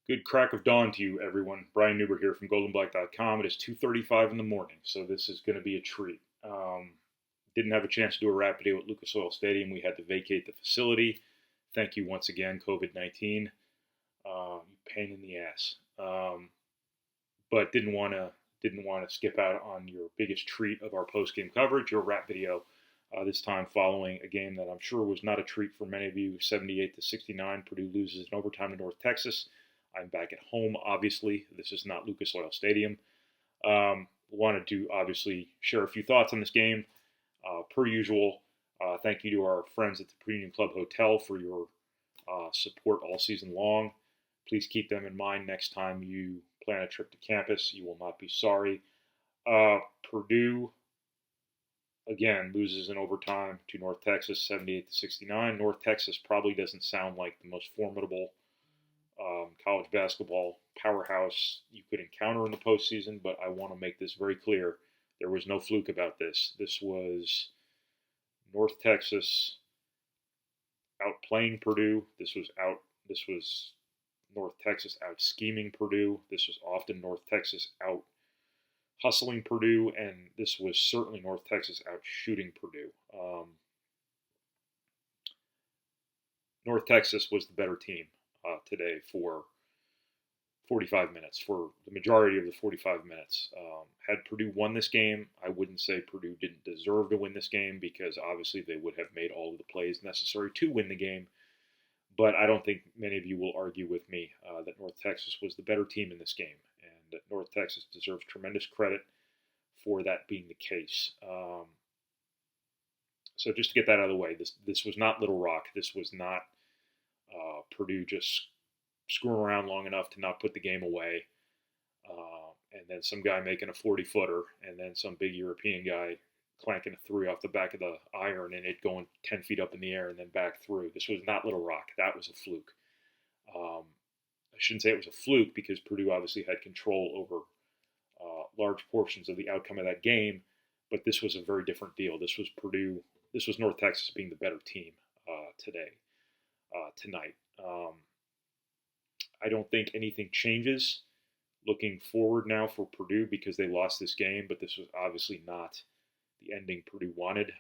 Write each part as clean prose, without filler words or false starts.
Good crack of dawn to you, everyone. Brian Neubert here from goldenblack.com. It is 2:35 in the morning, so this is going to be a treat. Didn't have a chance to do a rap video at Lucas Oil Stadium. We had to vacate the facility. Thank you once again, COVID-19. You pain in the ass. But didn't want to skip out on your biggest treat of our post-game coverage, your rap video. This time following a game that I'm sure was not a treat for many of you. 78-69, Purdue loses in overtime to North Texas. I'm back at home, obviously. This is not Lucas Oil Stadium. Wanted to obviously share a few thoughts on this game. Per usual, thank you to our friends at the Purdue Union Club Hotel for your support all season long. Please keep them in mind next time you plan a trip to campus. You will not be sorry. Purdue, again, loses in overtime to North Texas, 78-69. North Texas probably doesn't sound like the most formidable college basketball powerhouse you could encounter in the postseason, but I want to make this very clear. There was no fluke about this. This was North Texas outplaying Purdue. This was North Texas out scheming Purdue. This was often North Texas out hustling Purdue, and this was certainly North Texas out shooting Purdue. North Texas was the better team today for 45 minutes, for the majority of the 45 minutes. Had Purdue won this game, I wouldn't say Purdue didn't deserve to win this game, because obviously they would have made all of the plays necessary to win the game. But I don't think many of you will argue with me that North Texas was the better team in this game, and that North Texas deserves tremendous credit for that being the case. So just to get that out of the way, this was not Little Rock. This was not Purdue just screwing around long enough to not put the game away, and then some guy making a 40-footer, and then some big European guy clanking a three off the back of the iron and it going 10 feet up in the air and then back through. This was not Little Rock. That was a fluke. I shouldn't say it was a fluke, because Purdue obviously had control over large portions of the outcome of that game, but this was a very different deal. This was North Texas being the better team tonight. I don't think anything changes looking forward now for Purdue, because they lost this game, but this was obviously not the ending Purdue wanted.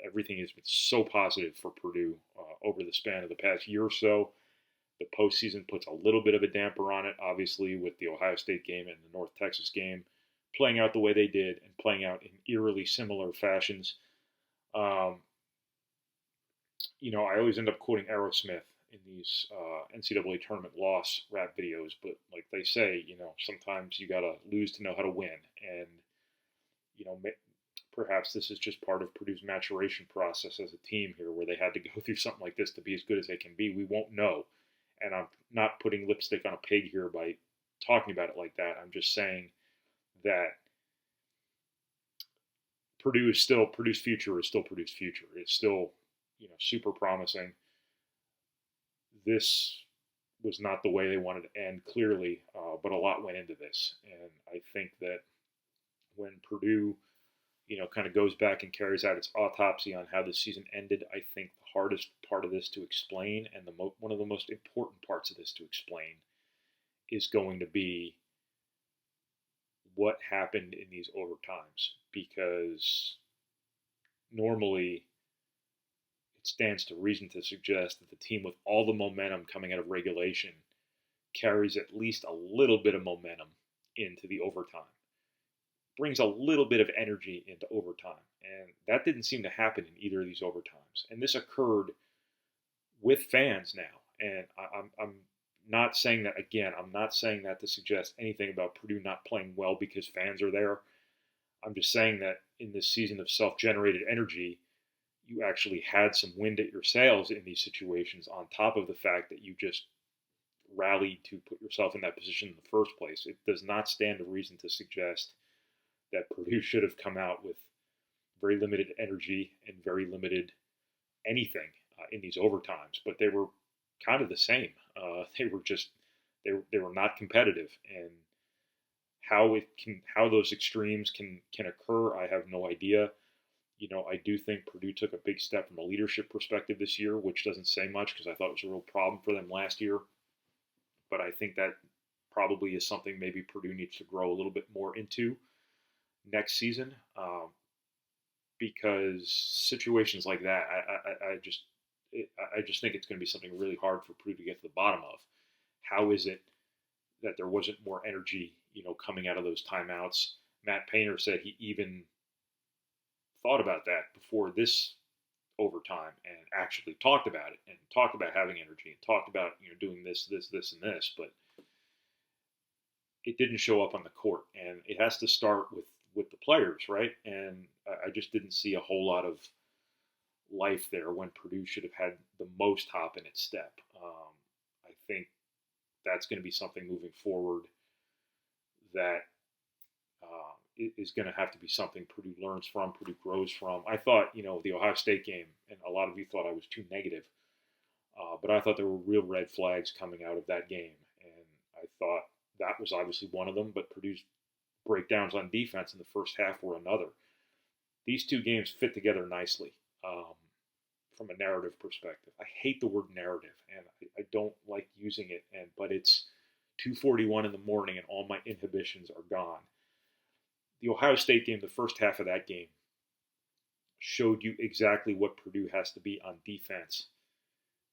Everything has been so positive for Purdue over the span of the past year or so. The postseason puts a little bit of a damper on it, obviously, with the Ohio State game and the North Texas game playing out the way they did and playing out in eerily similar fashions. I always end up quoting Aerosmith in these NCAA tournament loss rap videos, but like they say, sometimes you gotta lose to know how to win, and perhaps this is just part of Purdue's maturation process as a team here, where they had to go through something like this to be as good as they can be. We won't know, and I'm not putting lipstick on a pig here by talking about it like that. I'm just saying that Purdue's future is still Purdue's future. It's still, super promising. This was not the way they wanted to end, clearly, but a lot went into this. And I think that when Purdue, kind of goes back and carries out its autopsy on how the season ended, I think the hardest part of this to explain, and one of the most important parts of this to explain, is going to be what happened in these overtimes. Because normally it stands to reason to suggest that the team with all the momentum coming out of regulation carries at least a little bit of momentum into the overtime, brings a little bit of energy into overtime. And that didn't seem to happen in either of these overtimes. And this occurred with fans now. And I'm not saying that, again, I'm not saying that to suggest anything about Purdue not playing well because fans are there. I'm just saying that in this season of self-generated energy, you actually had some wind at your sails in these situations, on top of the fact that you just rallied to put yourself in that position in the first place. It does not stand to reason to suggest that Purdue should have come out with very limited energy and very limited anything in these overtimes, but they were kind of the same. They were not competitive, and how those extremes can occur, I have no idea. I do think Purdue took a big step from a leadership perspective this year, which doesn't say much, because I thought it was a real problem for them last year. But I think that probably is something maybe Purdue needs to grow a little bit more into next season, because situations like that, I just think it's going to be something really hard for Purdue to get to the bottom of. How is it that there wasn't more energy, coming out of those timeouts? Matt Painter said he even thought about that before this overtime and actually talked about it and talked about having energy and talked about doing this, and this, but it didn't show up on the court, and it has to start with the players, right? And I just didn't see a whole lot of life there when Purdue should have had the most hop in its step. I think that's going to be something moving forward that is going to have to be something Purdue learns from, Purdue grows from. I thought, the Ohio State game, and a lot of you thought I was too negative, but I thought there were real red flags coming out of that game, and I thought that was obviously one of them, but Purdue's breakdowns on defense in the first half were another. These two games fit together nicely from a narrative perspective. I hate the word narrative, and I don't like using it, but it's 2:41 in the morning, and all my inhibitions are gone. The Ohio State game, the first half of that game, showed you exactly what Purdue has to be on defense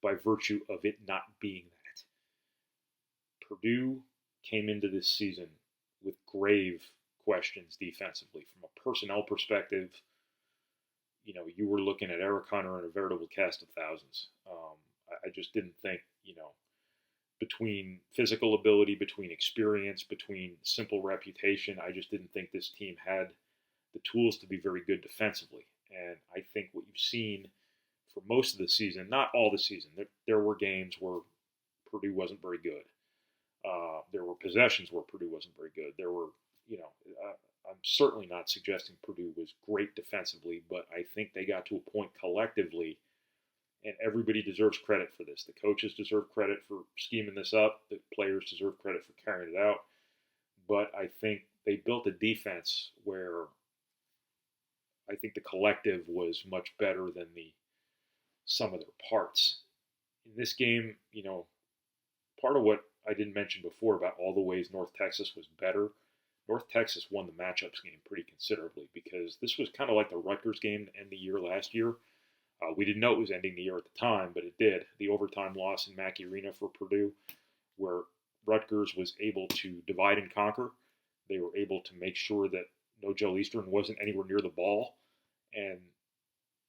by virtue of it not being that. Purdue came into this season with grave questions defensively. From a personnel perspective, you were looking at Eric Hunter and a veritable cast of thousands. I just didn't think, between physical ability, between experience, between simple reputation, I just didn't think this team had the tools to be very good defensively. And I think what you've seen for most of the season, not all the season, there were games where Purdue wasn't very good. There were possessions where Purdue wasn't very good. There were, I'm certainly not suggesting Purdue was great defensively, but I think they got to a point collectively, and everybody deserves credit for this. The coaches deserve credit for scheming this up. The players deserve credit for carrying it out. But I think they built a defense where I think the collective was much better than the sum of their parts. In this game, part of what I didn't mention before about all the ways North Texas was better, North Texas won the matchups game pretty considerably, because this was kind of like the Rutgers game to end the year last year. We didn't know it was ending the year at the time, but it did. The overtime loss in Mackey Arena for Purdue, where Rutgers was able to divide and conquer. They were able to make sure that no Joe Eastern wasn't anywhere near the ball, and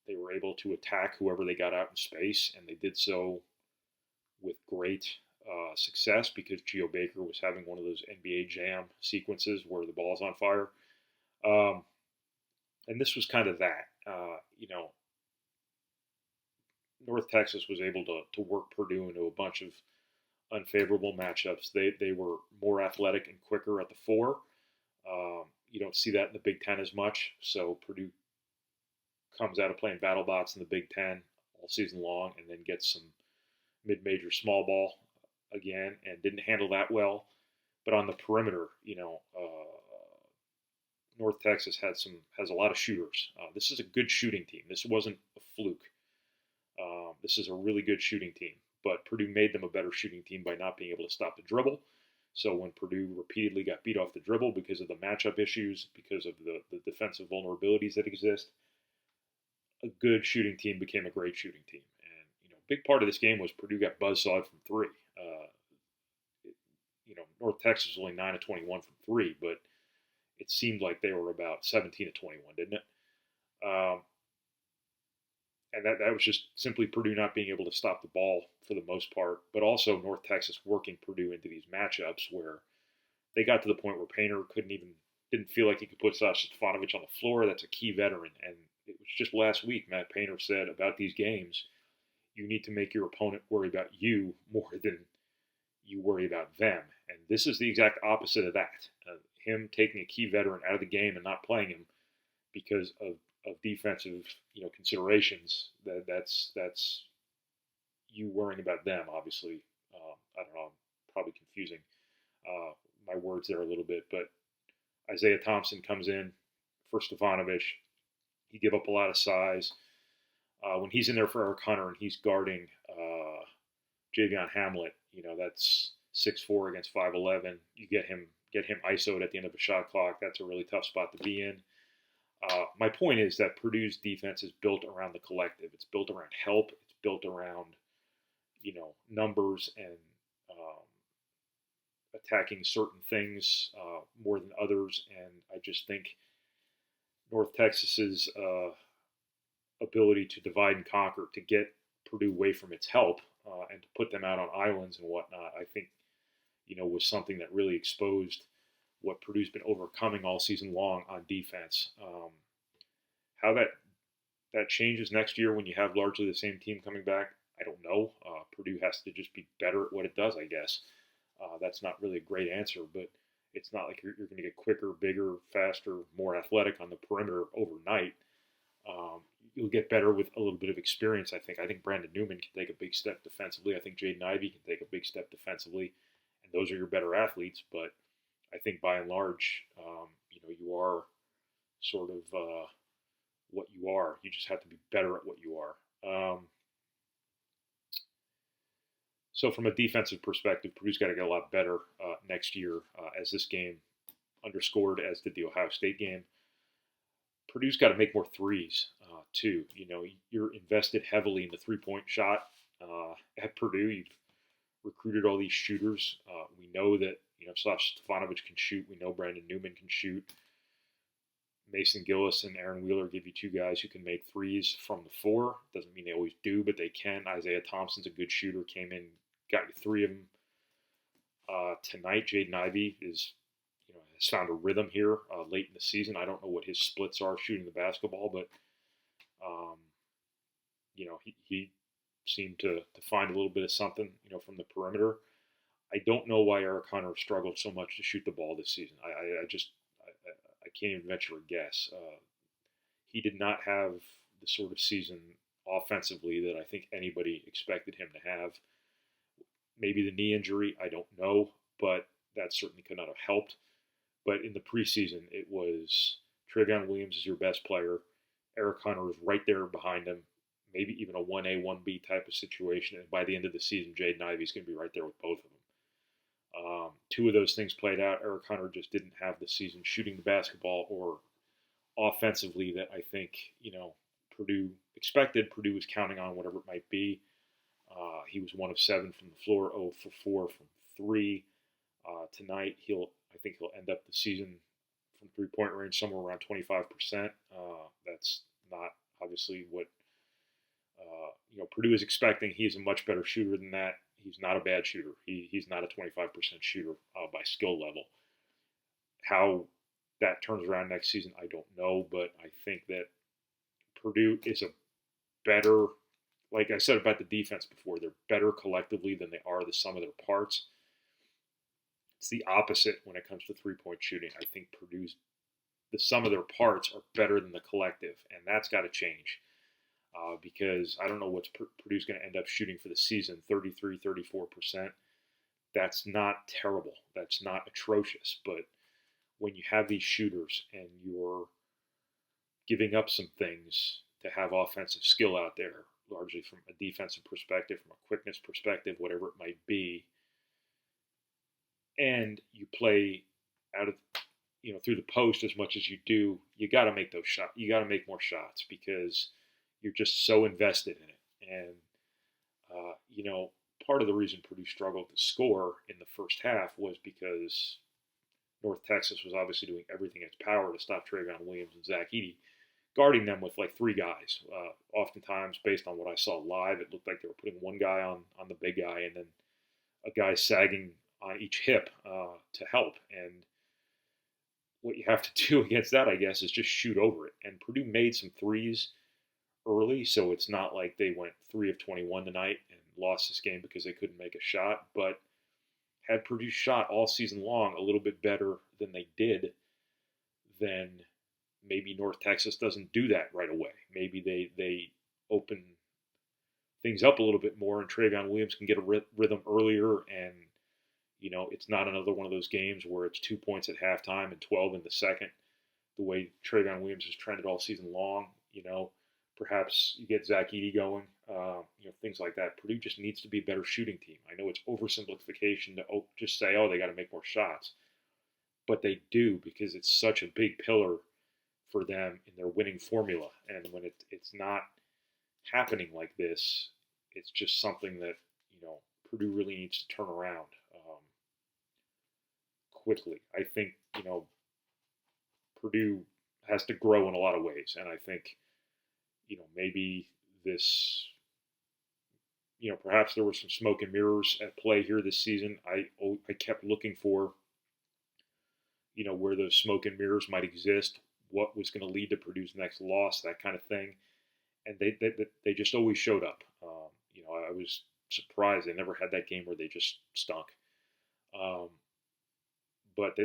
they were able to attack whoever they got out in space, and they did so with great success, because Geo Baker was having one of those NBA Jam sequences where the ball's on fire. And this was kind of that. North Texas was able to work Purdue into a bunch of unfavorable matchups. They were more athletic and quicker at the four. You don't see that in the Big Ten as much. So Purdue comes out of playing battle box in the Big Ten all season long, and then gets some mid-major small ball again, and didn't handle that well. But on the perimeter, North Texas has a lot of shooters. This is a good shooting team. This wasn't a fluke. This is a really good shooting team. But Purdue made them a better shooting team by not being able to stop the dribble. So when Purdue repeatedly got beat off the dribble because of the matchup issues, because of the defensive vulnerabilities that exist, a good shooting team became a great shooting team. And, a big part of this game was Purdue got buzzsawed from three. North Texas was only 9 of 21 from three, but it seemed like they were about 17 of 21, didn't it? And that was just simply Purdue not being able to stop the ball for the most part, but also North Texas working Purdue into these matchups where they got to the point where Painter didn't feel like he could put Sasha Stefanovic on the floor. That's a key veteran. And it was just last week, Matt Painter said about these games, you need to make your opponent worry about you more than you worry about them. And this is the exact opposite of that. Him taking a key veteran out of the game and not playing him because of defensive, considerations. That's you worrying about them. Obviously, I don't know. I'm probably confusing my words there a little bit, but Isaiah Thompson comes in for Stefanovic. He gave up a lot of size. When he's in there for Eric Hunter and he's guarding Javion Hamlet, that's 6'4" against 5'11". You get him ISO'd at the end of a shot clock. That's a really tough spot to be in. My point is that Purdue's defense is built around the collective. It's built around help. It's built around, numbers and attacking certain things more than others. And I just think North Texas's ability to divide and conquer, to get Purdue away from its help and to put them out on islands and whatnot, I think, was something that really exposed what Purdue's been overcoming all season long on defense. How that changes next year when you have largely the same team coming back, I don't know. Purdue has to just be better at what it does, I guess. That's not really a great answer, but it's not like you're going to get quicker, bigger, faster, more athletic on the perimeter overnight. You'll get better with a little bit of experience, I think. I think Brandon Newman can take a big step defensively. I think Jaden Ivey can take a big step defensively. And those are your better athletes. But I think by and large, you are sort of what you are. You just have to be better at what you are. So from a defensive perspective, Purdue's got to get a lot better next year, as this game underscored, as did the Ohio State game. Purdue's got to make more threes, too. You're invested heavily in the three-point shot at Purdue. You've recruited all these shooters. We know that, Slash Stefanovic can shoot. We know Brandon Newman can shoot. Mason Gillis and Aaron Wheeler give you two guys who can make threes from the floor. Doesn't mean they always do, but they can. Isaiah Thompson's a good shooter. Came in, got you three of them tonight. Jaden Ivey has found a rhythm here late in the season. I don't know what his splits are shooting the basketball, but he seemed to find a little bit of something, from the perimeter. I don't know why Eric Hunter struggled so much to shoot the ball this season. I can't even venture a guess. He did not have the sort of season offensively that I think anybody expected him to have. Maybe the knee injury, I don't know, but that certainly could not have helped. But in the preseason, it was Travion Williams is your best player. Eric Hunter is right there behind him, maybe even a 1A, 1B type of situation. And by the end of the season, Jaden Ivey is going to be right there with both of them. Two of those things played out. Eric Hunter just didn't have the season shooting the basketball or offensively that I think, Purdue expected. Purdue was counting on whatever it might be. He was 1 of 7 from the floor, 0 for 4 from 3. Tonight, I think he'll end up the season from three-point range somewhere around 25%. That's not obviously what Purdue is expecting. He's a much better shooter than that. He's not a bad shooter. He's not a 25% shooter by skill level. How that turns around next season, I don't know, but I think that Purdue is a better, like I said about the defense before, they're better collectively than they are the sum of their parts. It's the opposite when it comes to three-point shooting. I think the sum of their parts are better than the collective, and that's got to change. Because I don't know what Purdue's going to end up shooting for the season, 33, 34%. That's not terrible. That's not atrocious. But when you have these shooters and you're giving up some things to have offensive skill out there, largely from a defensive perspective, from a quickness perspective, whatever it might be, and you play out of, through the post as much as you do, you got to make those shots. You got to make more shots because you're just so invested in it. And, part of the reason Purdue struggled to score in the first half was because North Texas was obviously doing everything in its power to stop Travion Williams and Zach Edey, guarding them with like three guys. Oftentimes, based on what I saw live, it looked like they were putting one guy on the big guy and then a guy sagging on each hip to help. And what you have to do against that, I guess, is just shoot over it. And Purdue made some threes early, so it's not like they went 3 of 21 tonight and lost this game because they couldn't make a shot. But had Purdue shot all season long a little bit better than they did, then maybe North Texas doesn't do that right away. Maybe they open things up a little bit more and Travion Williams can get a rhythm earlier, and it's not another one of those games where it's 2 points at halftime and 12 in the second, the way Travion Williams has trended all season long. Perhaps you get Zach Edey going, things like that. Purdue just needs to be a better shooting team. I know it's oversimplification to just say, oh, they got to make more shots. But they do, because it's such a big pillar for them in their winning formula. And when it's not happening like this, it's just something that, Purdue really needs to turn around quickly. I think, Purdue has to grow in a lot of ways. And I think, maybe this, perhaps there were some smoke and mirrors at play here this season. I kept looking for, where those smoke and mirrors might exist, what was going to lead to Purdue's next loss, that kind of thing. And they just always showed up. I was surprised they never had that game where they just stunk. But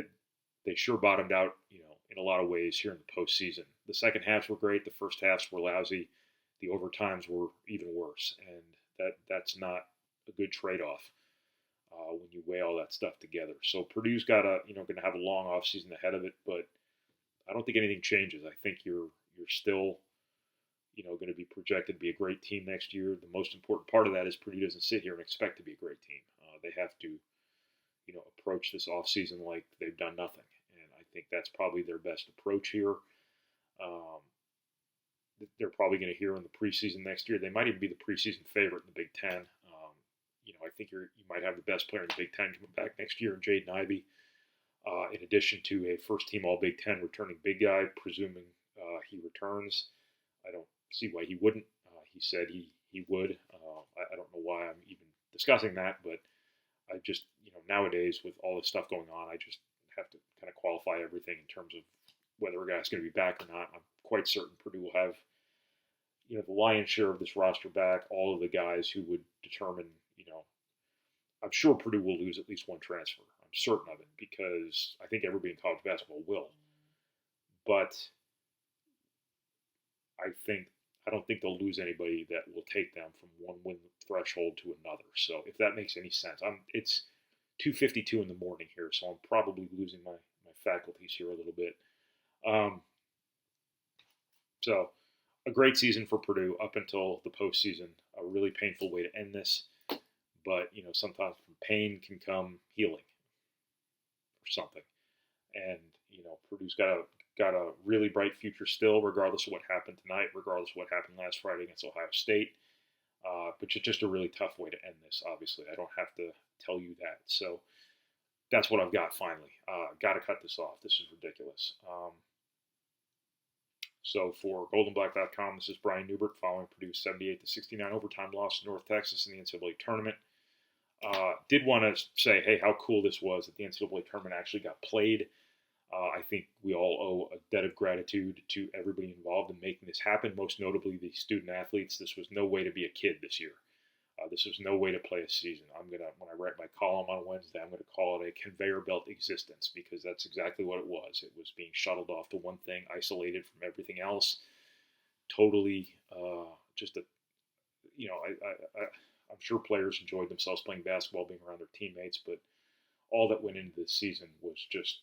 they sure bottomed out, in a lot of ways here in the postseason. The second halves were great. The first halves were lousy. The overtimes were even worse. And that's not a good trade-off when you weigh all that stuff together. So Purdue's got going to have a long offseason ahead of it, but I don't think anything changes. I think you're still, going to be projected to be a great team next year. The most important part of that is Purdue doesn't sit here and expect to be a great team. They have to, approach this offseason like they've done nothing. And I think that's probably their best approach here. They're probably going to hear in the preseason next year. They might even be the preseason favorite in the Big Ten. I think you might have the best player in the Big Ten coming back next year in Jaden Ivey, in addition to a first-team All-Big Ten returning big guy, presuming he returns. I don't see why he wouldn't. He said he would. I don't know why I'm even discussing that, but I just, nowadays with all this stuff going on, I just have to kind of qualify everything in terms of whether a guy's going to be back or not. I'm quite certain Purdue will have, the lion's share of this roster back, all of the guys who would determine, I'm sure Purdue will lose at least one transfer. I'm certain of it, because I think everybody in college basketball will. But I don't think they'll lose anybody that will take them from one win threshold to another. So if that makes any sense, it's 2:52 in the morning here, so I'm probably losing my faculties here a little bit. So a great season for Purdue up until the postseason. A really painful way to end this, but sometimes from pain can come healing or something. And Purdue's got a really bright future still, regardless of what happened tonight, regardless of what happened last Friday against Ohio State. But it's just a really tough way to end this, obviously. I don't have to tell you that. So that's what I've got finally. Got to cut this off. This is ridiculous. So for goldenblack.com, this is Brian Neubert following Purdue's 78-69 overtime loss to North Texas in the NCAA tournament. Did want to say, hey, how cool this was that the NCAA tournament actually got played. I think we all owe a debt of gratitude to everybody involved in making this happen, most notably the student athletes. This was no way to be a kid this year. This was no way to play a season. When I write my column on Wednesday, I'm going to call it a conveyor belt existence, because that's exactly what it was. It was being shuttled off to one thing, isolated from everything else. Totally just a, I'm sure players enjoyed themselves playing basketball, being around their teammates, but all that went into this season was just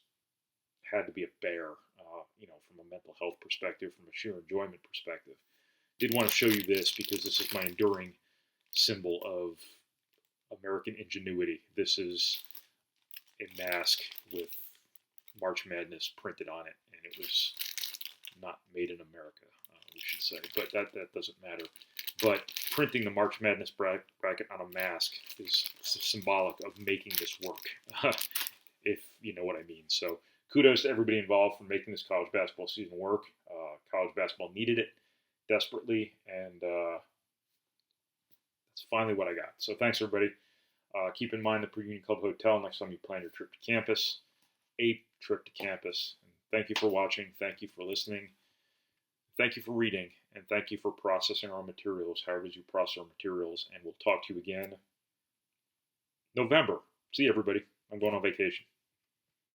had to be a bear, from a mental health perspective, from a sheer enjoyment perspective. Did want to show you this because this is my enduring symbol of American ingenuity. This is a mask with March Madness printed on it, and it was not made in America, we should say, but that doesn't matter. But printing the March Madness bracket on a mask is symbolic of making this work, if you know what I mean. So kudos to everybody involved for making this college basketball season work. College basketball needed it desperately, and that's finally what I got. So thanks, everybody. Keep in mind the Purdue Union Club Hotel next time you plan your trip to campus. A trip to campus. And thank you for watching. Thank you for listening. Thank you for reading. And thank you for processing our materials, however you process our materials. And we'll talk to you again November. See you, everybody. I'm going on vacation.